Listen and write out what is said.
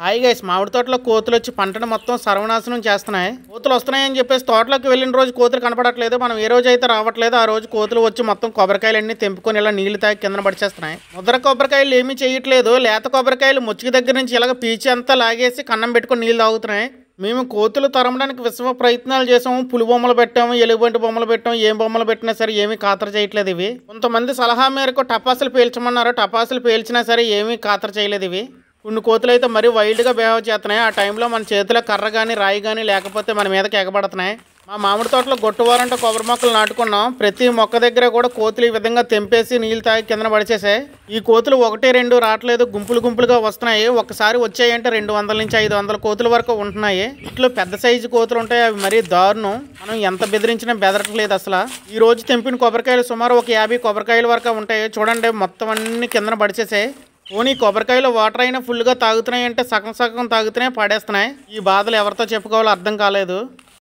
Hi guys, మామిడి తోటలో కోతులు వచ్చి పంటను మొత్తం సర్వనాశనం చేస్తున్నాయి. కోతులు వస్తున్నాయని చెప్పేసి తోటలోకి వెళ్ళిన రోజు కోతులు కనపడట్లేదు. మనం ఏ రోజు అయితే రావట్లేదు ఆ రోజు కోతులు వచ్చి మొత్తం కొబ్బరికాయలన్నీ తెంపుకొని ఇలా నీళ్లు తాగి కింద పడిచేస్తున్నాయి. ముద్ర కొబ్బరికాయలు ఏమీ చేయట్లేదు. లేత కొబ్బరికాయలు ముచ్చికి దగ్గర నుంచి ఇలాగ పీచి అంతా లాగేసి కన్నం పెట్టుకొని నీళ్లు తాగుతున్నాయి. మేము కోతులు తరమడానికి విశ్వ ప్రయత్నాలు చేసాము. పులి బొమ్మలు పెట్టాము, ఎలుగుబంటి బొమ్మలు పెట్టాము. ఏం బొమ్మలు పెట్టినా సరే ఏమీ ఖాతరు చేయట్లేదు ఇవి. కొంతమంది సలహా మేరకు టపాసులు పేల్చమన్నారు. టపాసులు పేల్చినా సరే ఏమీ ఖాతరు చేయలేదు ఇవి. కొన్ని కోతులు అయితే మరీ వైల్డ్గా బిహేవ్ చేస్తున్నాయి. ఆ టైంలో మన చేతిలో కర్ర కానీ రాయి కానీ లేకపోతే మన మీదకి ఎగబడుతున్నాయి. మా మామిడి తోటలో గొట్టువారంటే కొబ్బరి మొక్కలు నాటుకున్నాం. ప్రతి మొక్క దగ్గర కూడా కోతులు ఈ విధంగా తెంపేసి నీళ్ళు తాగి కింద పడిచేసాయి. ఈ కోతులు 1-2 రావట్లేదు, గుంపులు గుంపులుగా వస్తున్నాయి. ఒక్కసారి వచ్చాయంటే 200 నుంచి 500 కోతుల వరకు ఉంటున్నాయి. ఇట్లో పెద్ద సైజు కోతులు ఉంటాయి, అవి మరీ దారుణం. మనం ఎంత బెదిరించినా బెదరట్లేదు అసలు. ఈ రోజు తెంపిన కొబ్బరికాయలు సుమారు ఒక 50 కొబ్బరికాయల వరకు ఉంటాయి. చూడండి మొత్తం అన్ని కింద పడిచేసాయి. పోనీ కొబ్బరికాయలో వాటర్ అయినా ఫుల్గా తాగుతున్నాయి అంటే సగం సగం తాగుతున్నాయి, పడేస్తున్నాయి. ఈ బాధలు ఎవరితో చెప్పుకోవాలో అర్థం కాలేదు.